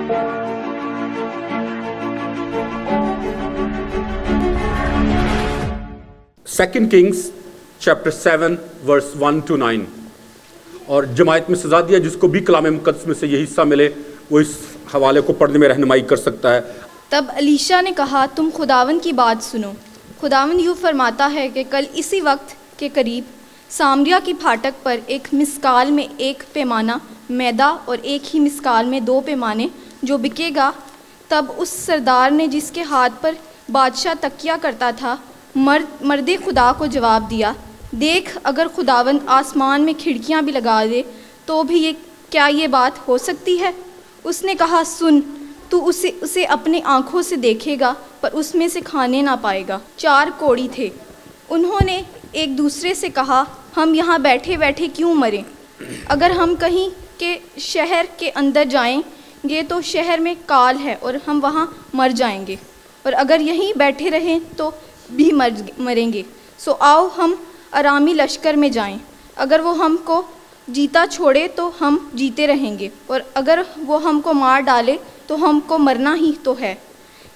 2 Kings chapter 7 verse 1 to 9. اور جماعت میں سزا دیا جس کو بھی کلام مقدس میں سے یہ حصہ ملے وہ اس حوالے کو پڑھنے میں رہنمائی کر سکتا ہے. تب الیشا نے کہا تم خداوند کی بات سنو. خداوند یوں فرماتا ہے کہ کل اسی وقت کے قریب سامریا کی پھاٹک پر ایک مسکال میں 1 پیمانہ میدا اور 1 ہی مسکال میں 2 پیمانے جو بکے گا. تب اس سردار نے جس کے ہاتھ پر بادشاہ تکیہ کرتا تھا مرد خدا کو جواب دیا دیکھ اگر خداوند آسمان میں کھڑکیاں بھی لگا دے تو بھی کیا یہ بات ہو سکتی ہے؟ اس نے کہا سن تو اسے اپنی آنکھوں سے دیکھے گا پر اس میں سے کھانے نہ پائے گا. 4 کوڑی تھے. انہوں نے ایک دوسرے سے کہا ہم یہاں بیٹھے بیٹھے کیوں مریں؟ اگر ہم کہیں کے شہر کے اندر جائیں گے تو شہر میں کال ہے اور ہم وہاں مر جائیں گے، اور اگر یہیں بیٹھے رہیں تو بھی مریں گے. سو آؤ ہم ارامی لشکر میں جائیں، اگر وہ ہم کو جیتا چھوڑے تو ہم جیتے رہیں گے، اور اگر وہ ہم کو مار ڈالے تو ہم کو مرنا ہی تو ہے.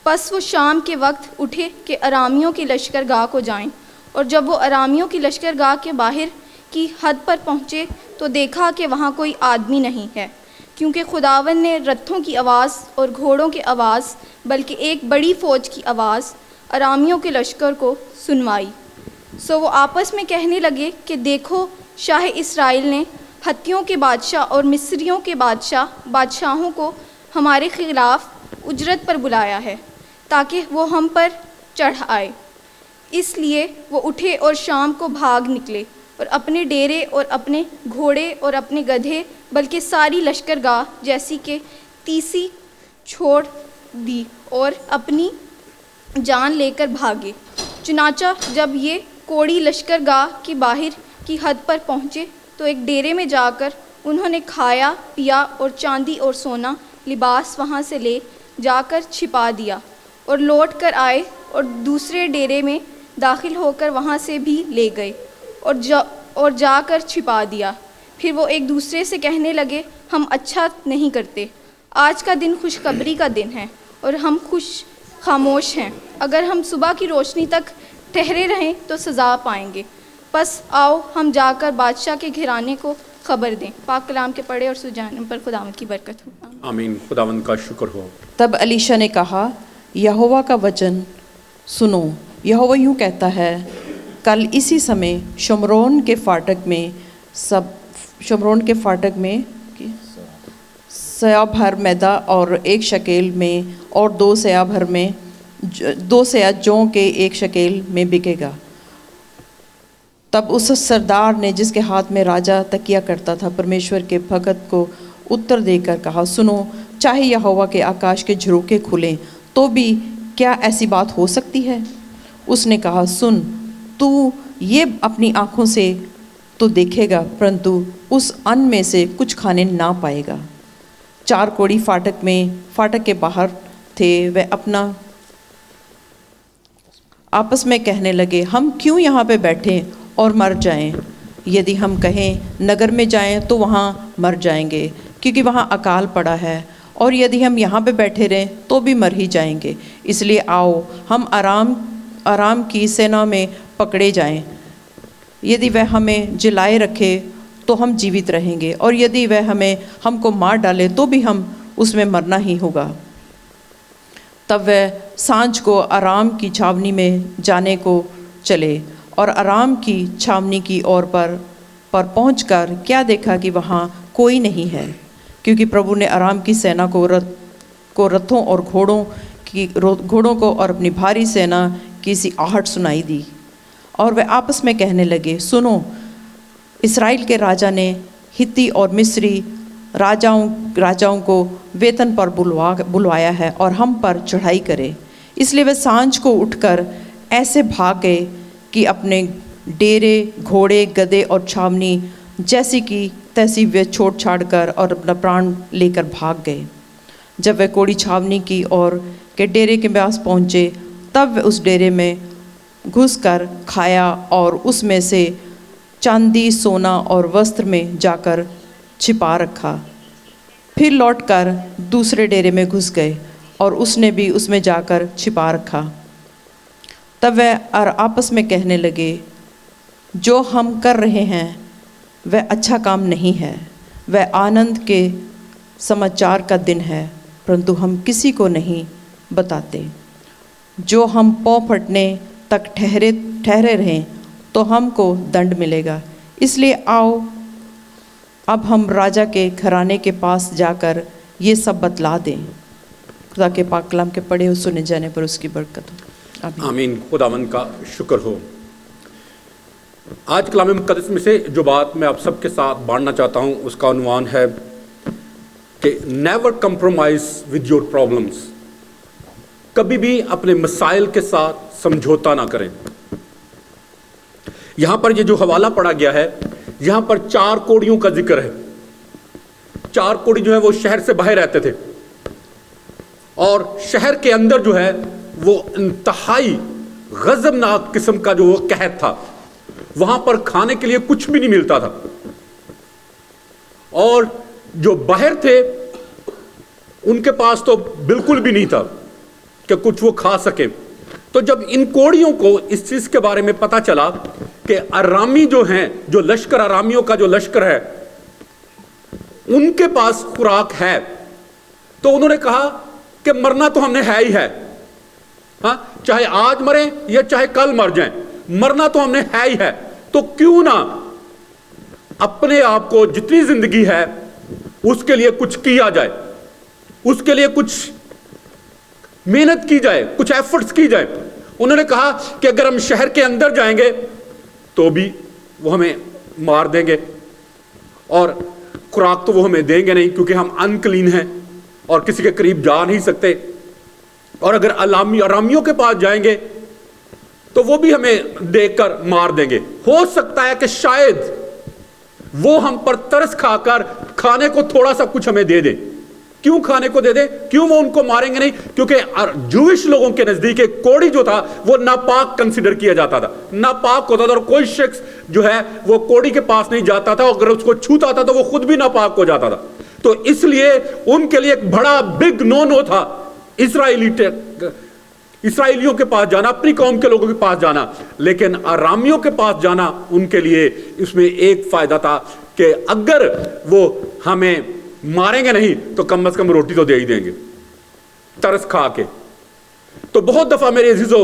پس وہ شام کے وقت اٹھے کہ ارامیوں کی لشکر گاہ کو جائیں، اور جب وہ ارامیوں کی لشکر گاہ کے باہر کی حد پر پہنچے تو دیکھا کہ وہاں کوئی آدمی نہیں ہے، کیونکہ خداوند نے رتھوں کی آواز اور گھوڑوں کی آواز بلکہ ایک بڑی فوج کی آواز ارامیوں کے لشکر کو سنوائی. سو وہ آپس میں کہنے لگے کہ دیکھو شاہ اسرائیل نے ہتھیوں کے بادشاہ اور مصریوں کے بادشاہوں کو ہمارے خلاف اجرت پر بلایا ہے تاکہ وہ ہم پر چڑھ آئے. اس لیے وہ اٹھے اور شام کو بھاگ نکلے اور اپنے ڈیرے اور اپنے گھوڑے اور اپنے گدھے بلکہ ساری لشکر گاہ جیسی کہ تیسی چھوڑ دی اور اپنی جان لے کر بھاگے. چنانچہ جب یہ کوڑی لشکر گاہ کی باہر کی حد پر پہنچے تو ایک ڈیرے میں جا کر انہوں نے کھایا پیا اور چاندی اور سونا لباس وہاں سے لے جا کر چھپا دیا، اور لوٹ کر آئے اور دوسرے ڈیرے میں داخل ہو کر وہاں سے بھی لے گئے اور جا کر چھپا دیا. پھر وہ ایک دوسرے سے کہنے لگے ہم اچھا نہیں کرتے، آج کا دن خوشخبری کا دن ہے اور ہم خاموش ہیں. اگر ہم صبح کی روشنی تک ٹھہرے رہیں تو سزا پائیں گے. پس آؤ ہم جا کر بادشاہ کے گھرانے کو خبر دیں. پاک کلام کے پڑھے اور سجانے پر خداوند کی برکت ہو. آمین. خداوند کا شکر ہو. تب الیشا نے کہا یہوہ کا وچن سنو. یہوہ یوں کہتا ہے کل اسی سمے شمرون کے فاٹک میں سیاہ بھر میدا اور 1 شکیل میں اور 2 سیاہ بھر میں 2 سیاہ جوں کے 1 شکیل میں بکے گا. تب اس سردار نے جس کے ہاتھ میں راجا تکیہ کرتا تھا پرمیشور کے بھگت کو اتر دے کر کہا سنو چاہے یہوہ کے آکاش کے جھروکے کھلیں تو بھی کیا ایسی بات ہو سکتی ہے؟ اس نے کہا سن تو یہ اپنی آنکھوں سے تو دیکھے گا پرنتو اس ان میں سے کچھ کھانے نہ پائے گا. 4 کوڑی فاٹک کے باہر تھے. وہ اپنا آپس میں کہنے لگے ہم کیوں یہاں پہ بیٹھیں اور مر جائیں؟ یدی ہم کہیں نگر میں جائیں تو وہاں مر جائیں گے کیونکہ وہاں اکال پڑا ہے، اور یدی ہم یہاں پہ بیٹھے رہیں تو بھی مر ہی جائیں گے. اس لیے آؤ ہم آرام کی سینا میں پکڑے جائیں. یدی وہ ہمیں جلائے رکھے تو ہم جیوت رہیں گے، اور یدی وہ ہم کو مار ڈالے تو بھی ہم اس میں مرنا ہی ہوگا. تب وہ سانج کو آرام کی چھاونی میں جانے کو چلے، اور آرام کی چھاونی کی اور پر پہنچ کر کیا دیکھا کہ وہاں کوئی نہیں ہے، کیونکہ پربھو نے آرام کی سینا کو رتھوں اور گھوڑوں کو اور اپنی بھاری سینا کی سی آہٹ سنائی دی. اور وہ آپس میں کہنے لگے سنو اسرائیل کے راجا نے ہتی اور مصری راجاؤں کو ویتن پر بلوایا ہے اور ہم پر چڑھائی کرے. اس لیے وہ سانج کو اٹھ کر ایسے بھاگ گئے کہ اپنے ڈیرے گھوڑے گدے اور چھاونی جیسی کی تیسی وہ چھوڑ چھاڑ کر اور اپنا پران لے کر بھاگ گئے. جب وہ کوڑی چھاونی کی اور کے ڈیرے کے پاس پہنچے تب وہ اس ڈیرے میں گھس کر کھایا اور اس میں سے چاندی سونا اور وستر میں جا کر چھپا رکھا. پھر لوٹ کر دوسرے ڈیرے میں گھس گئے اور اس نے بھی اس میں جا کر چھپا رکھا۔ تب وہ آپس میں کہنے لگے، جو ہم کر رہے ہیں وہ اچھا کام نہیں ہے، وہ آنند کے سماچار کا دن ہے، پرنتو ہم کسی کو نہیں بتاتے۔ جو ہم پاؤں پھٹنے تک ٹھہرے رہیں تو ہم کو دنڈ ملے گا، اس لیے آؤ اب ہم راجا کے گھرانے کے پاس جا کر یہ سب بتلا دیں۔ خدا کے پاک کلام کے پڑھے ہو سنے جانے پر اس کی برکت ہو، آمین۔ خداوند کا شکر ہو۔ آج کلام مقدس میں سے جو بات میں آپ سب کے ساتھ بانٹنا چاہتا ہوں اس کا عنوان ہے کہ never compromise with your problems, کبھی بھی اپنے مسائل کے ساتھ سمجھوتا نہ کریں۔ یہاں پر یہ جو حوالہ پڑھا گیا ہے، یہاں پر 4 کوڑیوں کا ذکر ہے۔ 4 کوڑی جو ہے وہ شہر سے باہر رہتے تھے، اور شہر کے اندر جو ہے وہ انتہائی غضبناک قسم کا جو وہ قحط تھا، وہاں پر کھانے کے لیے کچھ بھی نہیں ملتا تھا، اور جو باہر تھے ان کے پاس تو بالکل بھی نہیں تھا کہ کچھ وہ کھا سکے۔ تو جب ان کوڑیوں کو اس چیز کے بارے میں پتا چلا کہ ارامی جو ہیں، جو لشکر ارامیوں کا جو لشکر ہے ان کے پاس خوراک ہے، تو انہوں نے کہا کہ مرنا تو ہم نے ہے ہی ہے، ہاں چاہے آج مریں یا چاہے کل مر جائیں، مرنا تو ہم نے ہے ہی ہے، تو کیوں نہ اپنے آپ کو جتنی زندگی ہے اس کے لیے کچھ کیا جائے، اس کے لیے کچھ محنت کی جائے، کچھ ایفرٹس کی جائے۔ انہوں نے کہا کہ اگر ہم شہر کے اندر جائیں گے تو بھی وہ ہمیں مار دیں گے، اور خوراک تو وہ ہمیں دیں گے نہیں کیونکہ ہم انکلین ہیں اور کسی کے قریب جا نہیں سکتے، اور اگر ارامیوں کے پاس جائیں گے تو وہ بھی ہمیں دیکھ کر مار دیں گے۔ ہو سکتا ہے کہ شاید وہ ہم پر ترس کھا کر کھانے کو تھوڑا سا کچھ ہمیں دے دیں۔ کیوں کھانے کو دے دیں؟ کیوں وہ ان کو ماریں گے نہیں؟ کیونکہ جوئش لوگوں کے نزدیک ایک کوڑی جو تھا وہ ناپاک کنسیڈر کیا جاتا تھا، ناپاک ہوتا تھا، اور کوئی شخص جو ہے وہ کوڑی کے پاس نہیں جاتا تھا، اگر اس کو چھوتا تھا تو وہ خود بھی ناپاک ہو جاتا تھا۔ تو اس لیے ان کے لیے ایک بڑا بگ نو نو تھا اسرائیلیوں کے پاس جانا، اپنی قوم کے لوگوں کے پاس جانا، لیکن ارامیوں کے پاس جانا ان کے لیے اس میں ایک فائدہ تھا کہ اگر وہ ہمیں ماریں گے نہیں تو کم از کم روٹی تو دے ہی دیں گے ترس کھا کے۔ تو بہت دفعہ میرے عزیزو،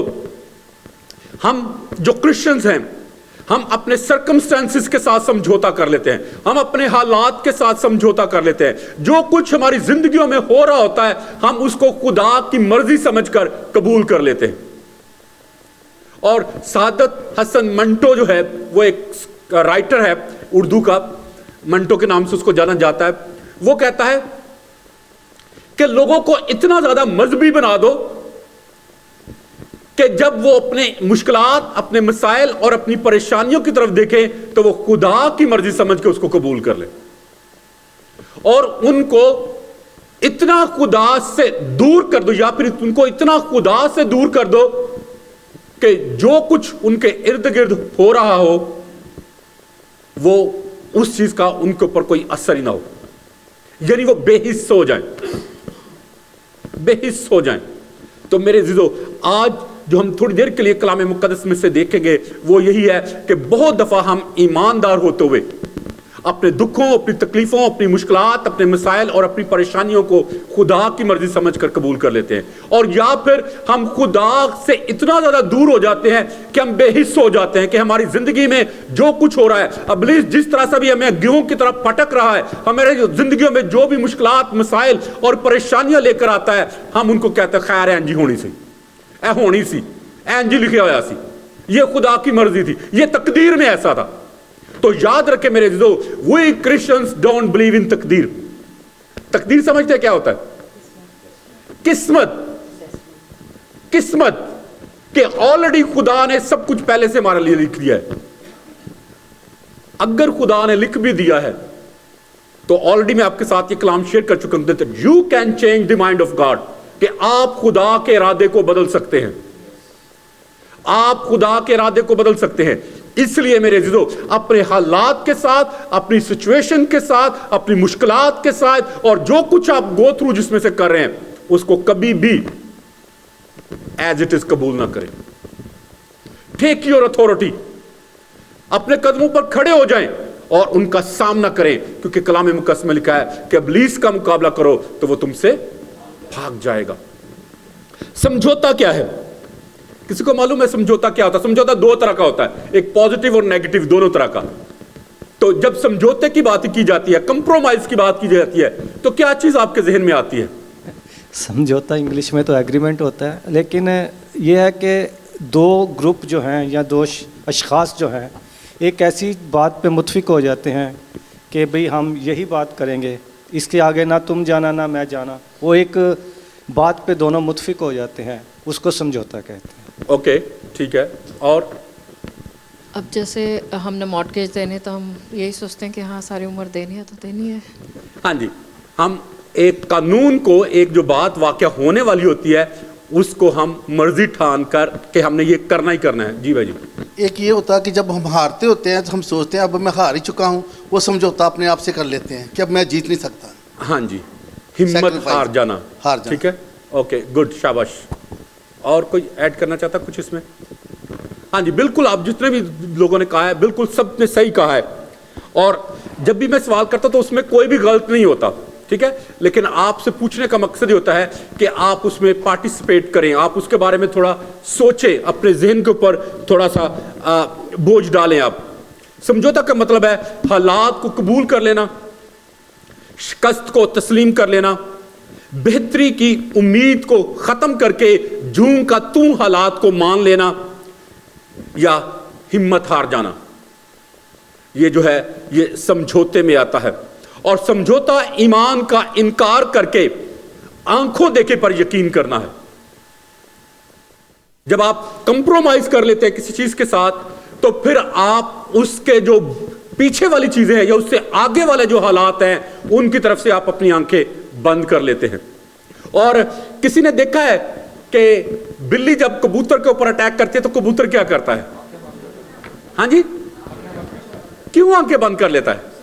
ہم جو کرسچنز ہیں ہم اپنے سرکمسٹانسز کے ساتھ سمجھوتا کر لیتے ہیں، ہم اپنے حالات کے ساتھ سمجھوتا کر لیتے ہیں، جو کچھ ہماری زندگیوں میں ہو رہا ہوتا ہے ہم اس کو خدا کی مرضی سمجھ کر قبول کر لیتے ہیں۔ اور سعادت حسن منٹو جو ہے وہ ایک رائٹر ہے اردو کا، منٹو کے نام سے اس کو جانا جاتا ہے، وہ کہتا ہے کہ لوگوں کو اتنا زیادہ مذہبی بنا دو کہ جب وہ اپنے مشکلات، اپنے مسائل اور اپنی پریشانیوں کی طرف دیکھیں تو وہ خدا کی مرضی سمجھ کے اس کو قبول کر لیں، اور ان کو اتنا خدا سے دور کر دو، یا پھر ان کو اتنا خدا سے دور کر دو کہ جو کچھ ان کے ارد گرد ہو رہا ہو وہ اس چیز کا ان کے اوپر کوئی اثر ہی نہ ہو، یعنی وہ بے حس ہو جائیں، بے حس ہو جائیں۔ تو میرے عزیزو، آج جو ہم تھوڑی دیر کے لیے کلام مقدس میں سے دیکھیں گے وہ یہی ہے کہ بہت دفعہ ہم ایماندار ہوتے ہوئے اپنے دکھوں، اپنی تکلیفوں، اپنی مشکلات، اپنے مسائل اور اپنی پریشانیوں کو خدا کی مرضی سمجھ کر قبول کر لیتے ہیں، اور یا پھر ہم خدا سے اتنا زیادہ دور ہو جاتے ہیں کہ ہم بے حس ہو جاتے ہیں کہ ہماری زندگی میں جو کچھ ہو رہا ہے، ابلیس جس طرح سے بھی ہمیں گیہوں کی طرف پٹک رہا ہے، ہمارے زندگیوں میں جو بھی مشکلات، مسائل اور پریشانیاں لے کر آتا ہے، ہم ان کو کہتے ہیں خیر اینجی ہونی سی، اے ہونی سی، اینجی لکھا ہوا سی، یہ خدا کی مرضی تھی، یہ تقدیر میں ایسا تھا۔ تو یاد رکھیں میرے عزیزو، we Christians don't believe in تقدیر۔ تقدیر سمجھتے کیا ہوتا ہے؟ قسمت، قسمت کہ آلریڈی خدا نے سب کچھ پہلے سے ہمارے لیے لکھ دیا ہے۔ اگر خدا نے لکھ بھی دیا ہے تو آلریڈی میں آپ کے ساتھ یہ کلام شیئر کر چکا ہوں، you can change the mind of God، کہ آپ خدا کے ارادے کو بدل سکتے ہیں، آپ خدا کے ارادے کو بدل سکتے ہیں۔ اس لیے میرے عزیزو اپنے حالات کے ساتھ, اپنی سچویشن کے ساتھ, اپنی مشکلات کے ساتھ اور جو کچھ آپ گو تھرو جس میں سے کر رہے ہیں اس کو کبھی بھی ایز اٹ از قبول نہ کریں. ٹیک یور اتھارٹی, اپنے قدموں پر کھڑے ہو جائیں اور ان کا سامنا کریں, کیونکہ کلام مقدس میں لکھا ہے کہ ابلیس کا مقابلہ کرو تو وہ تم سے بھاگ جائے گا. سمجھوتا کیا ہے؟ کسی کو معلوم ہے سمجھوتا کیا ہوتا ہے؟ سمجھوتا دو طرح کا ہوتا ہے, ایک پازیٹیو اور نیگیٹو, دونوں طرح کا. تو جب سمجھوتے کی بات کی جاتی ہے, کمپرومائز کی بات کی جاتی ہے, تو کیا چیز آپ کے ذہن میں آتی ہے؟ سمجھوتا انگلش میں تو ایگریمنٹ ہوتا ہے, لیکن یہ ہے کہ دو گروپ جو ہیں یا دو اشخاص جو ہیں ایک ایسی بات پہ متفق ہو جاتے ہیں کہ بھئی ہم یہی بات کریں گے, اس کے آگے نہ تم جانا نہ میں جانا, وہ ایک بات پہ دونوں متفق ہو جاتے ہیں, اس کو سمجھوتا کہتے ہیں. اوکے ٹھیک ہے. اور اب جیسے ہم نے مارٹگیج دینے تو ہم یہی سوچتے ہیں کہ ہاں ساری عمر دینی ہے تو دینی ہے. ہاں جی, ہم ایک قانون کو, ایک جو بات واقع ہونے والی ہوتی ہے اس کو ہم مرضی ٹھان کر کہ ہم نے یہ کرنا ہی کرنا ہے. جی بھائی جی. ایک یہ ہوتا ہے کہ جب ہم ہارتے ہوتے ہیں تو ہم سوچتے ہیں اب میں ہار ہی چکا ہوں, وہ سمجھوتا اپنے آپ سے کر لیتے ہیں کہ اب میں جیت نہیں سکتا. ہاں جی, ہمت ہار جانا. ٹھیک ہے, اوکے گڈ, شاباش. اور کوئی ایڈ کرنا چاہتا کچھ اس میں؟ ہاں جی بالکل, آپ جتنے بھی لوگوں نے کہا ہے بالکل سب نے صحیح کہا ہے. اور جب بھی میں سوال کرتا تو اس میں کوئی بھی غلط نہیں ہوتا, ٹھیک ہے, لیکن آپ سے پوچھنے کا مقصد یہ ہوتا ہے کہ آپ اس میں پارٹیسپیٹ کریں, آپ اس کے بارے میں تھوڑا سوچیں, اپنے ذہن کے اوپر تھوڑا سا بوجھ ڈالیں. آپ سمجھوتا کا مطلب ہے حالات کو قبول کر لینا, شکست کو تسلیم کر لینا, بہتری کی امید کو ختم کر کے جوں کا توں حالات کو مان لینا, یا ہمت ہار جانا. یہ جو ہے یہ سمجھوتے میں آتا ہے. اور سمجھوتا ایمان کا انکار کر کے آنکھوں دیکھے پر یقین کرنا ہے. جب آپ کمپرومائز کر لیتے ہیں کسی چیز کے ساتھ تو پھر آپ اس کے جو پیچھے والی چیزیں ہیں یا اس سے آگے والے جو حالات ہیں ان کی طرف سے آپ اپنی آنکھیں بند کر لیتے ہیں. اور کسی نے دیکھا ہے کہ بلی جب کبوتر کے اوپر اٹیک کرتی ہے تو کبوتر کیا کرتا ہے؟ ہاں جی, کیوں آنکھیں بند کر لیتا ہے؟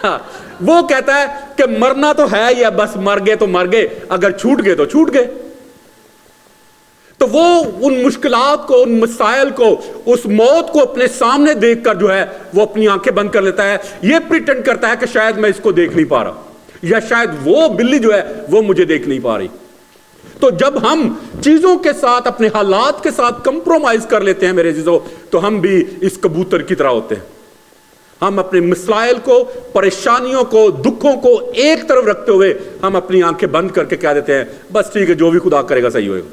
ہاں, وہ کہتا ہے کہ مرنا تو ہے یا بس مر گئے تو مر گئے, اگر چھوٹ گئے تو چھوٹ گئے. تو وہ ان مشکلات کو, ان مسائل کو, اس موت کو اپنے سامنے دیکھ کر جو ہے وہ اپنی آنکھیں بند کر لیتا ہے. یہ پریٹینڈ کرتا ہے کہ شاید میں اس کو دیکھ نہیں پا رہا, یا شاید وہ بلی جو ہے وہ مجھے دیکھ نہیں پا رہی. تو جب ہم چیزوں کے ساتھ, اپنے حالات کے ساتھ کمپرومائز کر لیتے ہیں میرے عزیزو, تو ہم بھی اس کبوتر کی طرح ہوتے ہیں. ہم اپنے مسائل کو, پریشانیوں کو, دکھوں کو ایک طرف رکھتے ہوئے ہم اپنی آنکھیں بند کر کے کہہ دیتے ہیں بس ٹھیک ہے جو بھی خدا کرے گا صحیح ہوئے گا.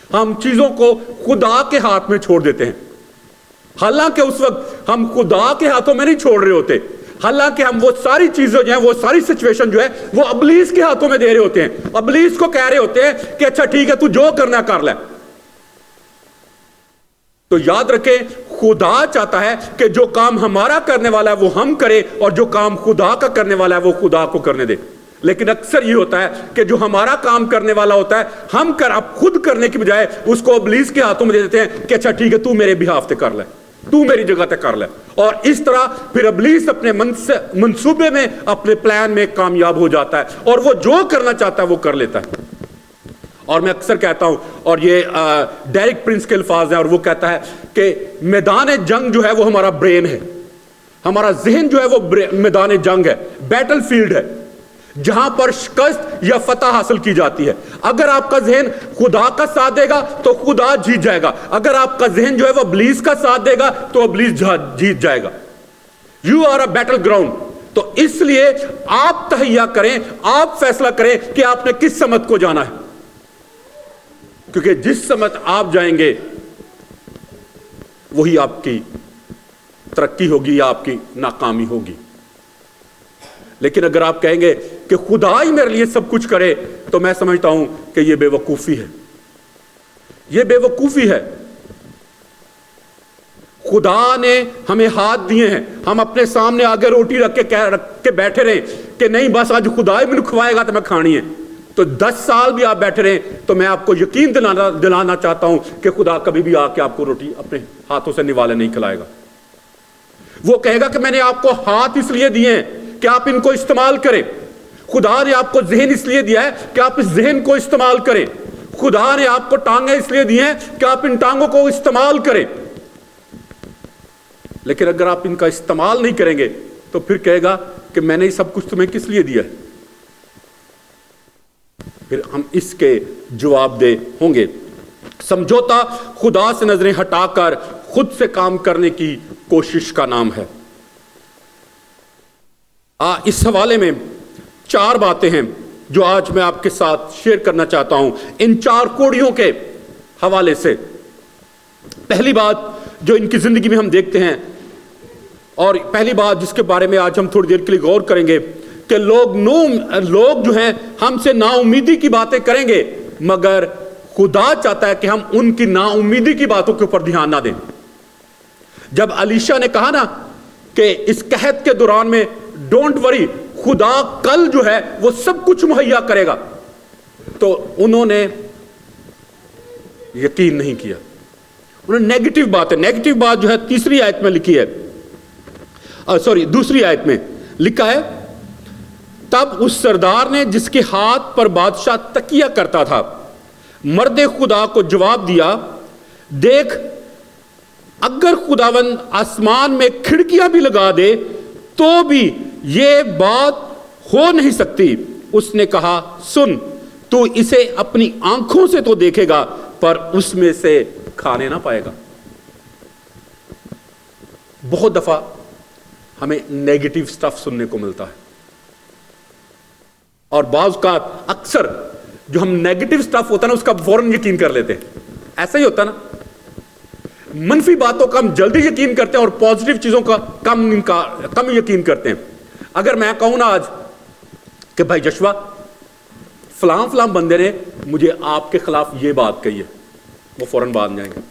ہم چیزوں کو خدا کے ہاتھ میں چھوڑ دیتے ہیں, حالانکہ اس وقت ہم خدا کے ہاتھوں میں نہیں چھوڑ رہے ہوتے, حالانکہ ہم وہ ساری چیزیں جو ہیں, وہ ساری سچویشن جو ہے وہ ابلیس کے ہاتھوں میں دے رہے ہوتے ہیں. ابلیس کو کہہ رہے ہوتے ہیں کہ اچھا ٹھیک ہے تو جو کرنا کر لے. تو یاد رکھیں خدا چاہتا ہے کہ جو کام ہمارا کرنے والا ہے وہ ہم کریں, اور جو کام خدا کا کرنے والا ہے وہ خدا کو کرنے دے. لیکن اکثر یہ ہوتا ہے کہ جو ہمارا کام کرنے والا ہوتا ہے ہم اب خود کرنے کی بجائے اس کو ابلیس کے ہاتھوں میں دے دیتے ہیں کہ اچھا ٹھیک ہے تو میرے بہاف تے کر لے, تو میری جگہ تے کر لے. اور اس طرح پھر ابلیس اپنے منصوبے میں, اپنے پلان میں کامیاب ہو جاتا ہے, اور وہ جو کرنا چاہتا ہے وہ کر لیتا ہے. اور میں اکثر کہتا ہوں, اور یہ ڈیرک پرنس کے الفاظ ہیں, اور وہ کہتا ہے کہ میدان جنگ جو ہے وہ ہمارا برین ہے, ہمارا ذہن جو ہے وہ میدان جنگ ہے, بیٹل فیلڈ ہے, جہاں پر شکست یا فتح حاصل کی جاتی ہے. اگر آپ کا ذہن خدا کا ساتھ دے گا تو خدا جیت جائے گا, اگر آپ کا ذہن جو ہے وہ ابلیس کا ساتھ دے گا تو ابلیس جیت جائے گا. You are a battleground. تو اس لیے آپ تہیا کریں, آپ فیصلہ کریں کہ آپ نے کس سمت کو جانا ہے, کیونکہ جس سمت آپ جائیں گے وہی آپ کی ترقی ہوگی یا آپ کی ناکامی ہوگی. لیکن اگر آپ کہیں گے کہ خدا ہی میرے لیے سب کچھ کرے, تو میں سمجھتا ہوں کہ یہ بے وقوفی ہے, یہ بے وقوفی ہے. خدا نے ہمیں ہاتھ دیے ہیں, ہم اپنے سامنے آگے روٹی رکھ کے بیٹھے رہیں کہ نہیں بس آج خدا ہی مجھے کھوائے گا تو میں کھانی ہے. تو 10 سال بھی آپ بیٹھے رہیں تو میں آپ کو یقین دلانا چاہتا ہوں کہ خدا کبھی بھی آ کے آپ کو روٹی اپنے ہاتھوں سے نوالے نہیں کھلائے گا. وہ کہے گا کہ میں نے آپ کو ہاتھ اس لیے دیے ہیں کہ آپ ان کو استعمال کریں. خدا نے آپ کو ذہن اس لیے دیا ہے کہ آپ اس ذہن کو استعمال کریں. خدا نے آپ کو ٹانگیں اس لیے دی ہیں کہ آپ ان ٹانگوں کو استعمال کریں. لیکن اگر آپ ان کا استعمال نہیں کریں گے تو پھر کہے گا کہ میں نے یہ سب کچھ تمہیں کس لیے دیا ہے. پھر ہم اس کے جواب دہ ہوں گے. سمجھوتا خدا سے نظریں ہٹا کر خود سے کام کرنے کی کوشش کا نام ہے. اس حوالے میں 4 باتیں ہیں جو آج میں آپ کے ساتھ شیئر کرنا چاہتا ہوں ان 4 کوڑیوں کے حوالے سے. پہلی بات جو ان کی زندگی میں ہم دیکھتے ہیں اور پہلی بات جس کے بارے میں آج ہم تھوڑی دیر کے لیے غور کریں گے کہ لوگ جو ہیں ہم سے نا امیدی کی باتیں کریں گے مگر خدا چاہتا ہے کہ ہم ان کی نا امیدی کی باتوں کے اوپر دھیان نہ دیں. جب الیشا نے کہا نا کہ اس قحط کے دوران میں ڈونٹ وری خدا کل جو ہے وہ سب کچھ مہیا کرے گا تو انہوں نے یقین نہیں کیا. انہوں نے نیگیٹو بات جو ہے تیسری آیت میں لکھی ہے دوسری آیت میں لکھا ہے تب اس سردار نے جس کے ہاتھ پر بادشاہ تکیہ کرتا تھا مرد خدا کو جواب دیا دیکھ اگر خداوند آسمان میں کھڑکیاں بھی لگا دے تو بھی یہ بات ہو نہیں سکتی. اس نے کہا سن تو اسے اپنی آنکھوں سے تو دیکھے گا پر اس میں سے کھانے نہ پائے گا. بہت دفعہ ہمیں نیگیٹو سٹف سننے کو ملتا ہے اور بعض کا اکثر جو ہم نیگیٹو سٹف ہوتا ہے نا اس کا فوراً یقین کر لیتے ہیں. ایسا ہی ہوتا ہے نا, منفی باتوں کا ہم جلدی یقین کرتے ہیں اور پازیٹیو چیزوں کا کم یقین کرتے ہیں. اگر میں کہوں نا آج کہ بھائی جشوا فلاں بندے نے مجھے آپ کے خلاف یہ بات کہی ہے وہ فوراً مان جائیں گے.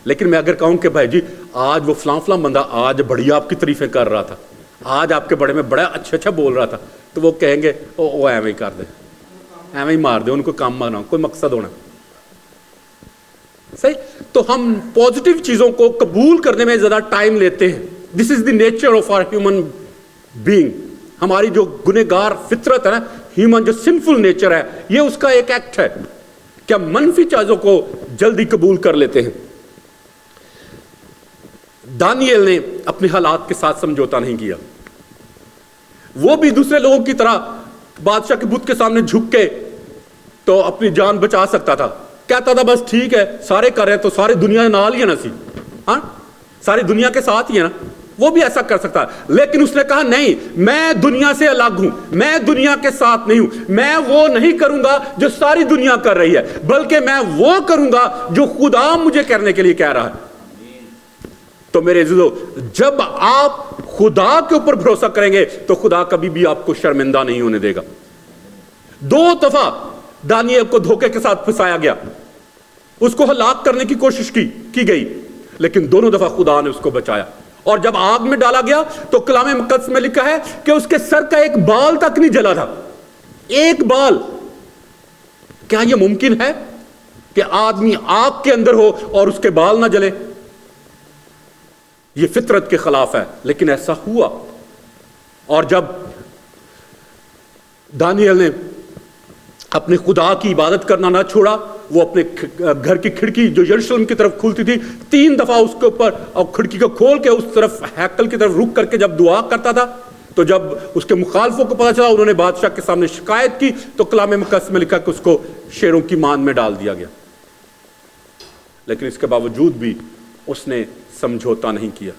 لیکن میں اگر کہوں کہ بھائی جی آج وہ فلاں بندہ آج بڑی آپ کی تعریفیں کر رہا تھا, آج آپ کے بڑے میں بڑا اچھا بول رہا تھا, تو وہ کہیں گے وہ ایویں ہی کر دے, ایویں ہی مار دے, ان کو کام بناؤ, کوئی مقصد ہونا. صحیح. تو ہم پازیٹیو چیزوں کو قبول کرنے میں زیادہ ٹائم لیتے ہیں. This is the nature of our human being. ہماری جو گنہگار فطرت ہے نا, ہیومن جو سنفل نیچر ہے, یہ اس کا ایک ایکٹ ہے کہ ہم منفی چیزوں کو جلدی قبول کر لیتے ہیں. دانیل نے اپنے حالات کے ساتھ سمجھوتا نہیں کیا. وہ بھی دوسرے لوگوں کی طرح بادشاہ کے بت کے سامنے جھک کے تو اپنی جان بچا سکتا تھا. کہتا تھا بس ٹھیک ہے سارے کر رہے ہیں تو ساری دنیا نال ہی ہے نا, ہاں ساری دنیا کے ساتھ ہی ہے نا. وہ بھی ایسا کر سکتا ہے, لیکن اس نے کہا نہیں, میں دنیا سے الگ ہوں, میں دنیا کے ساتھ نہیں ہوں, میں وہ نہیں کروں گا جو ساری دنیا کر رہی ہے, بلکہ میں وہ کروں گا جو خدا مجھے کرنے کے لیے کہہ رہا ہے. تو میرے عزیزو, جب آپ خدا کے اوپر بھروسہ کریں گے تو خدا کبھی بھی آپ کو شرمندہ نہیں ہونے دے گا. 2 دفعہ دانیل کو دھوکے کے ساتھ پھنسایا گیا, اس کو ہلاک کرنے کی کوشش کی گئی, لیکن دونوں دفعہ خدا نے اس کو بچایا. اور جب آگ میں ڈالا گیا تو کلام مقدس میں لکھا ہے کہ اس کے سر کا ایک بال تک نہیں جلا تھا. ایک بال. کیا یہ ممکن ہے کہ آدمی آگ کے اندر ہو اور اس کے بال نہ جلے؟ یہ فطرت کے خلاف ہے, لیکن ایسا ہوا. اور جب دانیل نے اپنے خدا کی عبادت کرنا نہ چھوڑا, وہ اپنے گھر کی کھڑکی جو یروشلم کی طرف کھلتی تھی 3 دفعہ اس کے اوپر اور کھڑکی کو کھول کے اس طرف ہیکل کی طرف رک کر کے جب دعا کرتا تھا, تو جب اس کے مخالفوں کو پتا چلا انہوں نے بادشاہ کے سامنے شکایت کی تو کلام مقدس میں لکھا کہ اس کو شیروں کی مان میں ڈال دیا گیا. لیکن اس کے باوجود بھی اس نے سمجھوتا نہیں کیا.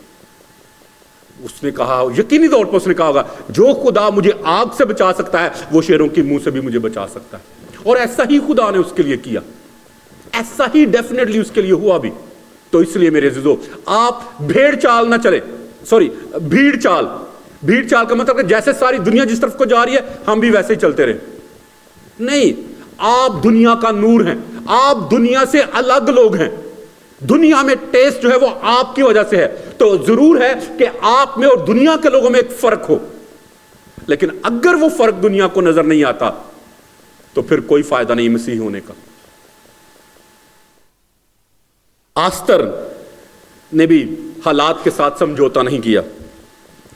اس نے کہا, یقینی طور پر اس نے کہا ہوگا جو خدا مجھے آگ سے بچا سکتا ہے وہ شیروں کی منہ سے بھی مجھے بچا سکتا ہے. اور ایسا ہی خدا نے اس کے لیے کیا, ایسا ہی ڈیفینیٹلی اس کے لیے ہوا بھی. تو اس لیے میرے عزیزو, آپ بھیڑ چال نہ چلے, بھیڑ چال کا مطلب کہ جیسے ساری دنیا جس طرف کو جا رہی ہے ہم بھی ویسے ہی چلتے رہے. نہیں, آپ دنیا کا نور ہیں, آپ دنیا سے الگ لوگ ہیں. دنیا میں ٹیسٹ جو ہے وہ آپ کی وجہ سے ہے, تو ضرور ہے کہ آپ میں اور دنیا کے لوگوں میں ایک فرق ہو. لیکن اگر وہ فرق دنیا کو نظر نہیں آتا تو پھر کوئی فائدہ نہیں مسیح ہونے کا. آستر نے بھی حالات کے ساتھ سمجھوتا نہیں کیا.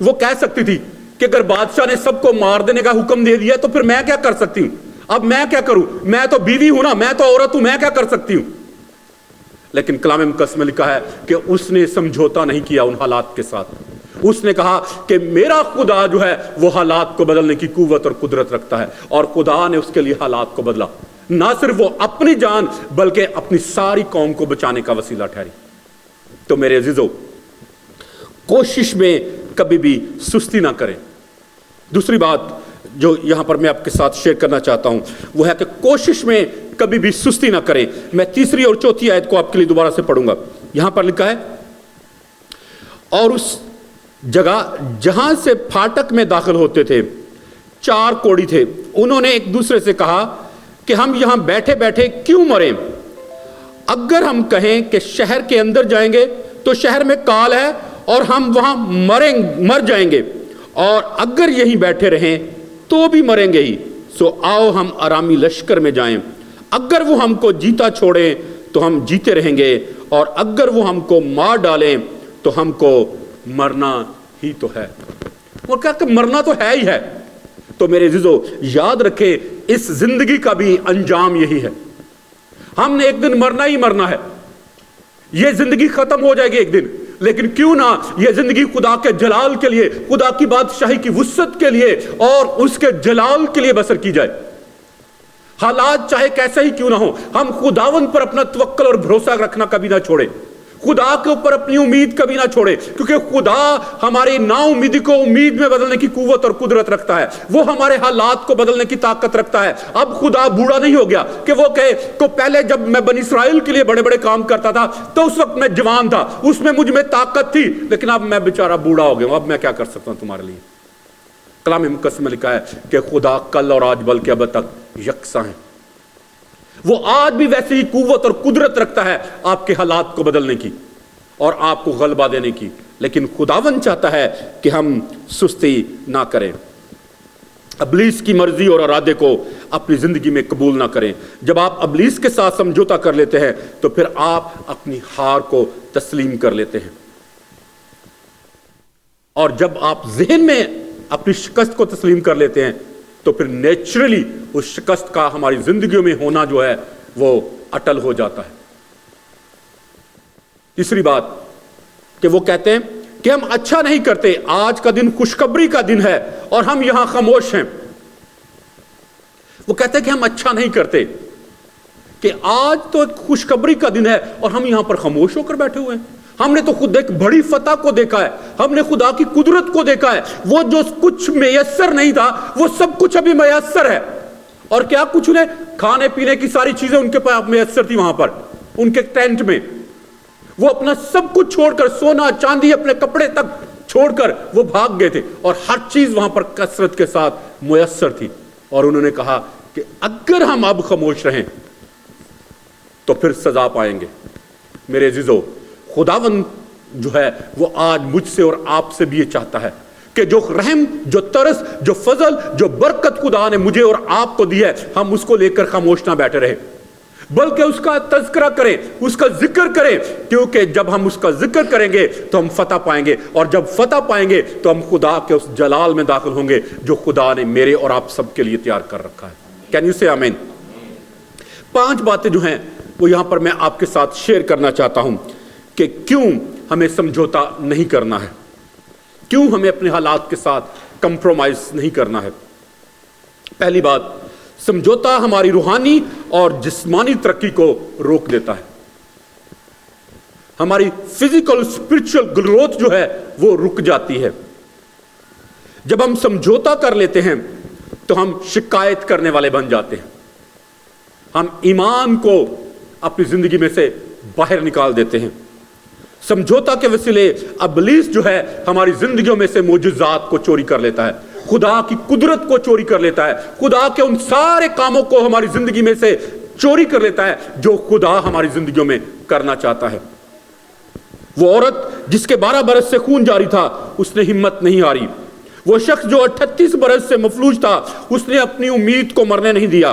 وہ کہہ سکتی تھی کہ اگر بادشاہ نے سب کو مار دینے کا حکم دے دیا تو پھر میں کیا کر سکتی ہوں, اب میں کیا کروں, میں تو بیوی ہوں نا, میں تو عورت ہوں, میں کیا کر سکتی ہوں. لیکن کلام مقدس میں لکھا ہے کہ اس نے سمجھوتا نہیں کیا ان حالات کے ساتھ. اس نے کہا کہ میرا خدا جو ہے وہ حالات کو بدلنے کی قوت اور قدرت رکھتا ہے, اور خدا نے اس کے لیے حالات کو بدلا. نہ صرف وہ اپنی جان بلکہ اپنی ساری قوم کو بچانے کا وسیلہ ٹھہری. تو میرے عزیزو, کوشش میں کبھی بھی سستی نہ کریں. دوسری بات جو یہاں پر میں آپ کے ساتھ شیئر کرنا چاہتا ہوں وہ ہے کہ کوشش میں کبھی بھی سستی نہ کریں. میں تیسری اور چوتھی آیت کو آپ کے لیے دوبارہ سے پڑھوں گا. یہاں پر لکھا ہے, اور اس جگہ جہاں سے پھاٹک میں داخل ہوتے تھے 4 کوڑی تھے. انہوں نے ایک دوسرے سے کہا کہ ہم یہاں بیٹھے بیٹھے کیوں مریں؟ اگر ہم کہیں کہ شہر کے اندر جائیں گے تو شہر میں کال ہے اور ہم وہاں مر جائیں گے, اور اگر یہیں بیٹھے رہیں تو بھی مریں گے ہی. سو آؤ ہم آرامی لشکر میں جائیں. اگر وہ ہم کو جیتا چھوڑیں تو ہم جیتے رہیں گے, اور اگر وہ ہم کو مار ڈالیں تو ہم کو مرنا ہی تو ہے. اور کہا کہ مرنا تو ہے ہی ہے. تو میرے عزیزو یاد رکھے, اس زندگی کا بھی انجام یہی ہے. ہم نے ایک دن مرنا ہی مرنا ہے. یہ زندگی ختم ہو جائے گی ایک دن, لیکن کیوں نہ یہ زندگی خدا کے جلال کے لیے, خدا کی بادشاہی کی وسعت کے لیے اور اس کے جلال کے لیے بسر کی جائے. حالات چاہے کیسے ہی کیوں نہ ہو, ہم خداوند پر اپنا توکل اور بھروسہ رکھنا کبھی نہ چھوڑیں. خدا کے اوپر اپنی امید کبھی نہ چھوڑے, کیونکہ خدا ہماری نا امیدی کو امید میں بدلنے کی قوت اور قدرت رکھتا ہے. وہ ہمارے حالات کو بدلنے کی طاقت رکھتا ہے. اب خدا بوڑھا نہیں ہو گیا کہ وہ کہے کہ پہلے جب میں بنی اسرائیل کے لیے بڑے بڑے کام کرتا تھا تو اس وقت میں جوان تھا, اس میں مجھ میں طاقت تھی, لیکن اب میں بیچارہ بوڑھا ہو گیا ہوں, اب میں کیا کر سکتا ہوں تمہارے لیے. کلام مقدس میں لکھا ہے کہ خدا کل اور آج بلکہ اب تک یکساں ہے. وہ آج بھی ویسی ہی قوت اور قدرت رکھتا ہے آپ کے حالات کو بدلنے کی اور آپ کو غلبہ دینے کی. لیکن خداوند چاہتا ہے کہ ہم سستی نہ کریں, ابلیس کی مرضی اور ارادے کو اپنی زندگی میں قبول نہ کریں. جب آپ ابلیس کے ساتھ سمجھوتا کر لیتے ہیں تو پھر آپ اپنی ہار کو تسلیم کر لیتے ہیں, اور جب آپ ذہن میں اپنی شکست کو تسلیم کر لیتے ہیں تو پھر نیچرلی اس شکست کا ہماری زندگیوں میں ہونا جو ہے وہ اٹل ہو جاتا ہے. تیسری بات کہ وہ کہتے ہیں کہ ہم اچھا نہیں کرتے, آج کا دن خوشخبری کا دن ہے اور ہم یہاں خاموش ہیں. وہ کہتے ہیں کہ ہم اچھا نہیں کرتے, کہ آج تو خوشخبری کا دن ہے اور ہم یہاں پر خاموش ہو کر بیٹھے ہوئے ہیں. ہم نے تو خود ایک بڑی فتح کو دیکھا ہے, ہم نے خدا کی قدرت کو دیکھا ہے. وہ جو کچھ میسر نہیں تھا وہ سب کچھ ابھی میسر ہے. اور کیا کچھ انہیں کھانے پینے کی ساری چیزیں ان کے پاس میسر تھی, وہاں پر ان کے ٹینٹ میں. وہ اپنا سب کچھ چھوڑ کر, سونا چاندی اپنے کپڑے تک چھوڑ کر وہ بھاگ گئے تھے, اور ہر چیز وہاں پر کثرت کے ساتھ میسر تھی. اور انہوں نے کہا کہ اگر ہم اب خاموش رہیں تو پھر سزا پائیں گے. میرے عزیزو, خداوند جو ہے وہ آج مجھ سے اور آپ سے بھی یہ چاہتا ہے کہ جو رحم, جو ترس, جو فضل, جو برکت خدا نے مجھے اور آپ کو دی ہے, ہم اس کو لے کر خاموش نہ بیٹھے رہے, بلکہ اس کا تذکرہ کریں, اس کا ذکر کریں. کیونکہ جب ہم اس کا ذکر کریں گے تو ہم فتح پائیں گے, اور جب فتح پائیں گے تو ہم خدا کے اس جلال میں داخل ہوں گے جو خدا نے میرے اور آپ سب کے لیے تیار کر رکھا ہے. کین یو سے آمین؟ 5 باتیں جو ہیں وہ یہاں پر میں آپ کے ساتھ شیئر کرنا چاہتا ہوں کہ کیوں ہمیں سمجھوتا نہیں کرنا ہے, کیوں ہمیں اپنے حالات کے ساتھ کمپرومائز نہیں کرنا ہے. پہلی بات, سمجھوتا ہماری روحانی اور جسمانی ترقی کو روک دیتا ہے. ہماری فزیکل اسپرچل گروتھ جو ہے وہ رک جاتی ہے. جب ہم سمجھوتا کر لیتے ہیں تو ہم شکایت کرنے والے بن جاتے ہیں, ہم ایمان کو اپنی زندگی میں سے باہر نکال دیتے ہیں. سمجھوتا کے وسیلے ابلیس جو ہے ہماری زندگیوں میں سے معجزات کو چوری کر لیتا ہے, خدا کی قدرت کو چوری کر لیتا ہے, خدا کے ان سارے کاموں کو ہماری زندگی میں سے چوری کر لیتا ہے جو خدا ہماری زندگیوں میں کرنا چاہتا ہے. وہ عورت جس کے 12 برس سے خون جاری تھا, اس نے ہمت نہیں ہاری. وہ شخص جو 38 برس سے مفلوج تھا, اس نے اپنی امید کو مرنے نہیں دیا.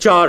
4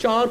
4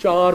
4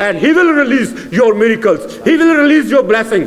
and he will release your miracles, he will release your blessing,